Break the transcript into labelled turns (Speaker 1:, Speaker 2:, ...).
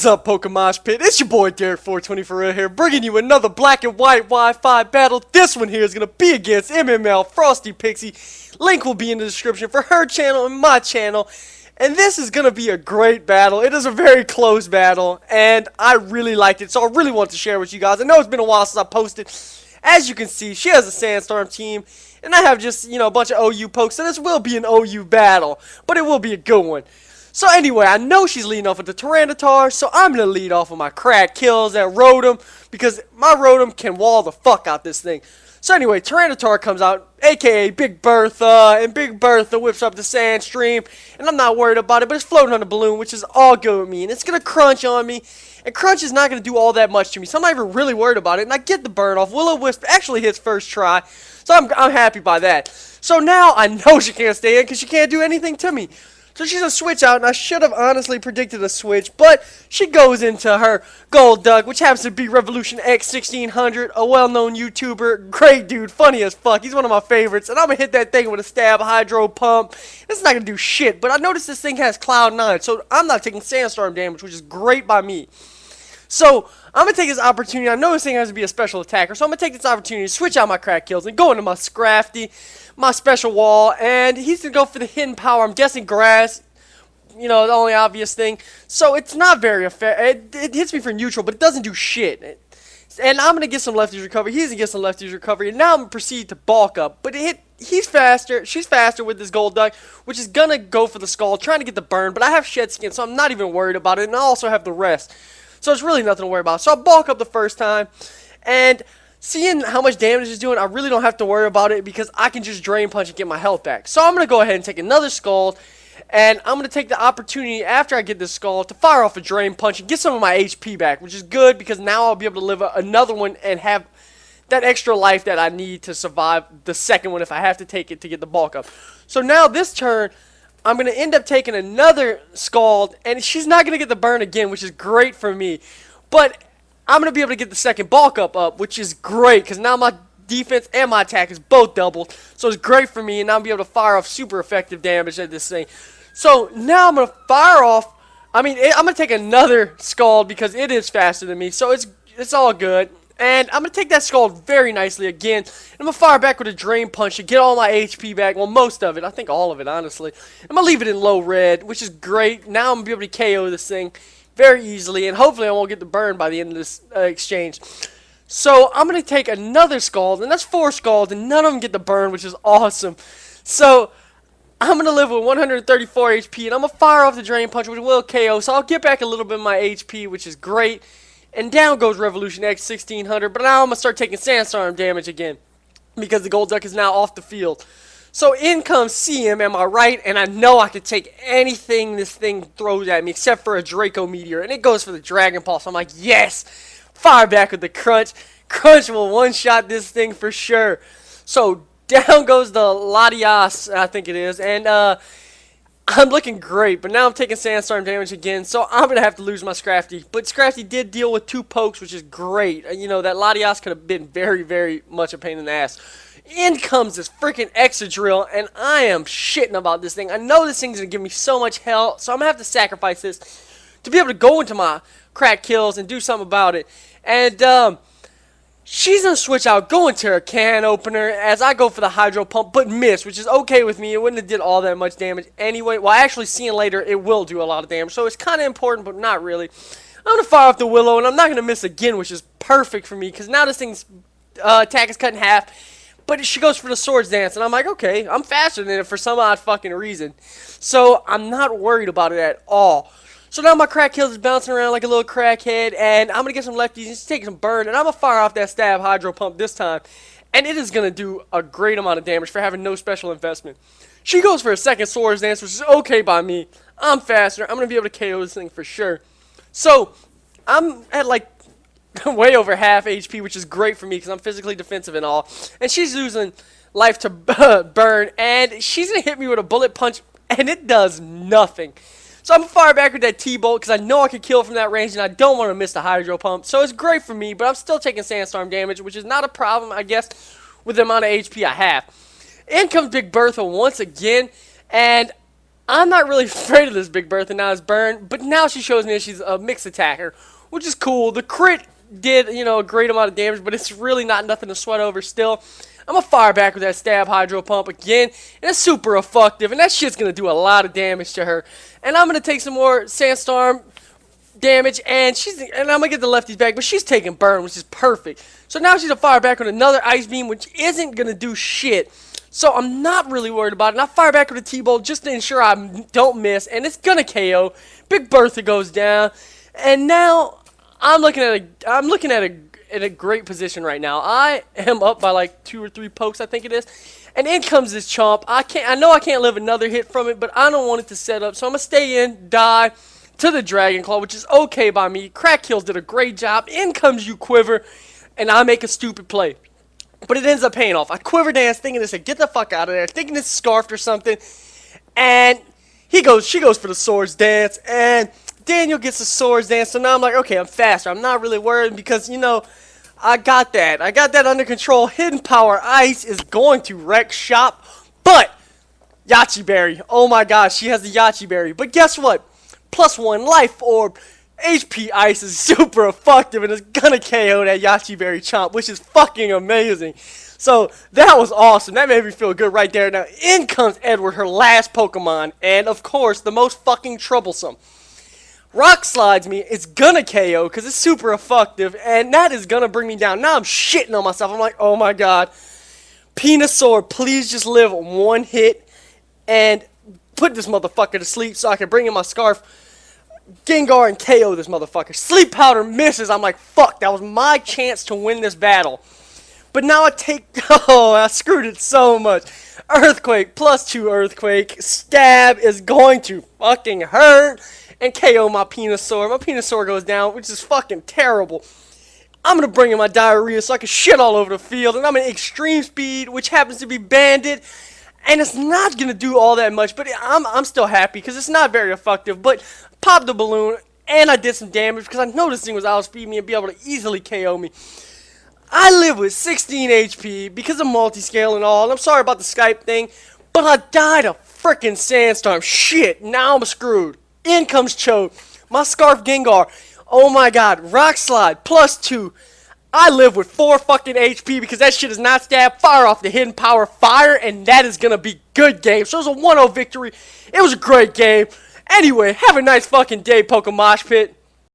Speaker 1: What's up, PokeMoshPit? It's your boy Derek420Phareal here, bringing you another black and white Wi-Fi battle. This one here is going to be against MMLFrostyPixie. Link will be in the description for her channel and my channel. And this is going to be a great battle. It is a very close battle, and I really liked it, so I really want to share with you guys. I know it's been a while since I posted. As you can see, she has a Sandstorm team, and I have just, a bunch of OU pokes, so this will be an OU battle, but it will be a good one. So anyway, I know she's leading off with the Tyranitar, so I'm going to lead off with my crack kills that Rotom, because my Rotom can wall the fuck out this thing. So anyway, Tyranitar comes out, aka Big Bertha, and Big Bertha whips up the sand stream, and I'm not worried about it, but it's floating on the balloon, which is all good with me, and it's going to crunch on me, and crunch is not going to do all that much to me, so I'm not even really worried about it, and I get the burn off. Will-O-Wisp actually hits first try, so I'm happy by that. So now I know she can't stay in, because she can't do anything to me. So she's a switch out, and I should have honestly predicted a switch, but she goes into her Gold Duck, which happens to be Revolution X 1600, a well-known YouTuber, great dude, funny as fuck. He's one of my favorites, and I'm going to hit that thing with a stab hydro pump. It's not going to do shit, but I noticed this thing has Cloud 9, so I'm not taking Sandstorm damage, which is great by me. So I'm going to take this opportunity. I know this thing has to be a special attacker, so I'm going to take this opportunity to switch out my crack kills and go into my Scrafty, my special wall, and he's going to go for the hidden power. I'm guessing grass, the only obvious thing. So it's not very effective. It hits me for neutral, but it doesn't do shit. And I'm going to get some lefties recovery. He's going to get some lefties recovery. And now I'm going to proceed to bulk up. But he's faster. She's faster with this Gold Duck, which is going to go for the skull, trying to get the burn. But I have Shed Skin, so I'm not even worried about it. And I also have the rest. So it's really nothing to worry about. So I bulk up the first time. And seeing how much damage it's doing, I really don't have to worry about it because I can just Drain Punch and get my health back. So I'm going to go ahead and take another Scald. And I'm going to take the opportunity after I get this Scald to fire off a Drain Punch and get some of my HP back. Which is good because now I'll be able to live another one and have that extra life that I need to survive the second one if I have to take it to get the bulk up. So now this turn, I'm going to end up taking another Scald, and she's not going to get the burn again, which is great for me. But I'm going to be able to get the second bulk up, which is great, because now my defense and my attack is both doubled. So it's great for me, and I'll be able to fire off super effective damage at this thing. So now I'm going to fire off, I'm going to take another Scald, because it is faster than me, so it's all good. And I'm going to take that Scald very nicely again. And I'm going to fire back with a Drain Punch to get all my HP back. Well, most of it. I think all of it, honestly. I'm going to leave it in low red, which is great. Now I'm going to be able to KO this thing very easily. And hopefully I won't get the burn by the end of this exchange. So I'm going to take another Scald. And that's 4 Scalds. And none of them get the burn, which is awesome. So I'm going to live with 134 HP. And I'm going to fire off the Drain Punch, which will KO. So I'll get back a little bit of my HP, which is great. And down goes Revolution X 1600, but now I'm going to start taking Sandstorm damage again, because the Gold Duck is now off the field. So in comes CM, am I right? And I know I can take anything this thing throws at me, except for a Draco Meteor, and it goes for the Dragon Pulse. I'm like, yes! Fire back with the Crunch. Crunch will one-shot this thing for sure. So down goes the Latias, I think it is, and I'm looking great, but now I'm taking Sandstorm damage again, so I'm going to have to lose my Scrafty. But Scrafty did deal with 2 pokes, which is great. That Latias could have been very, very much a pain in the ass. In comes this freaking Excadrill, and I am shitting about this thing. I know this thing's going to give me so much hell, so I'm going to have to sacrifice this to be able to go into my crack kills and do something about it. And, she's going to switch out, go into her can opener as I go for the Hydro Pump, but miss, which is okay with me. It wouldn't have did all that much damage anyway. Well, actually, seeing later, it will do a lot of damage, so it's kind of important, but not really. I'm going to fire off the Willow, and I'm not going to miss again, which is perfect for me, because now this thing's attack is cut in half, but she goes for the Swords Dance, and I'm like, okay, I'm faster than it for some odd fucking reason. So I'm not worried about it at all. So now my crack kills is bouncing around like a little crackhead, and I'm going to get some lefties and take some burn, and I'm going to fire off that stab hydro pump this time, and it is going to do a great amount of damage for having no special investment. She goes for a second Swords Dance, which is okay by me. I'm faster. I'm going to be able to KO this thing for sure. So I'm at like way over half HP, which is great for me because I'm physically defensive and all, and she's losing life to burn, and she's going to hit me with a Bullet Punch, and it does nothing. So I'm going to fire back with that T-Bolt because I know I can kill from that range and I don't want to miss the Hydro Pump. So it's great for me, but I'm still taking Sandstorm damage, which is not a problem, I guess, with the amount of HP I have. In comes Big Bertha once again, and I'm not really afraid of this Big Bertha now as Burn, but now she shows me that she's a mixed attacker, which is cool. The crit did, a great amount of damage, but it's really not nothing to sweat over still. I'm going to fire back with that Stab Hydro Pump again, and it's super effective, and that shit's going to do a lot of damage to her. And I'm going to take some more Sandstorm damage, and I'm going to get the lefties back, but she's taking Burn, which is perfect. So now she's going to fire back with another Ice Beam, which isn't going to do shit. So I'm not really worried about it. And I fire back with a T-Bolt just to ensure I don't miss, and it's going to KO. Big Bertha goes down, and now I'm looking at a great position right now. I am up by like 2 or 3 pokes, I think it is. And in comes this Chomp. I know I can't live another hit from it, but I don't want it to set up. So I'm going to stay in, die to the Dragon Claw, which is okay by me. Crack Kills did a great job. In comes you Quiver, and I make a stupid play. But it ends up paying off. I Quiver Dance thinking this, get the fuck out of there, thinking it's Scarfed or something. And she goes for the Swords Dance, and Daniel gets the Swords Dance. So now I'm like, okay, I'm faster. I'm not really worried because, I got that. I got that under control. Hidden Power Ice is going to wreck shop. But Yachi Berry. Oh my gosh, she has the Yachi Berry. But guess what? +1 Life Orb. HP Ice is super effective and it's gonna KO that Yachi Berry Chomp, which is fucking amazing. So that was awesome. That made me feel good right there. Now in comes Edward, her last Pokemon, and of course the most fucking troublesome. Rock Slides me, it's gonna KO because it's super effective, and that is gonna bring me down. Now I'm shitting on myself. I'm like, oh my god. Venusaur, please just live 1 hit and put this motherfucker to sleep so I can bring in my Scarf, Gengar, and KO this motherfucker. Sleep Powder misses. I'm like, fuck, that was my chance to win this battle. But now I take, I screwed it so much. Earthquake, +2 Earthquake. Stab is going to fucking hurt. And KO my Venusaur. My Venusaur goes down, which is fucking terrible. I'm going to bring in my Diarrhea so I can shit all over the field. And I'm in Extreme Speed, which happens to be Banded. And it's not going to do all that much, but I'm still happy because it's not very effective. But popped the balloon, and I did some damage because I know this thing was outspeed me and be able to easily KO me. I live with 16 HP because of multi-scale and all. And I'm sorry about the Skype thing, but I died of frickin' Sandstorm. Shit, now I'm screwed. In comes Choke. My Scarf Gengar. Oh my god. Rock Slide. +2. I live with 4 fucking HP because that shit is not stab. Fire off the Hidden Power Fire, and that is going to be good game. So it was a 1-0 victory. It was a great game. Anyway, have a nice fucking day, PokeMoshPit.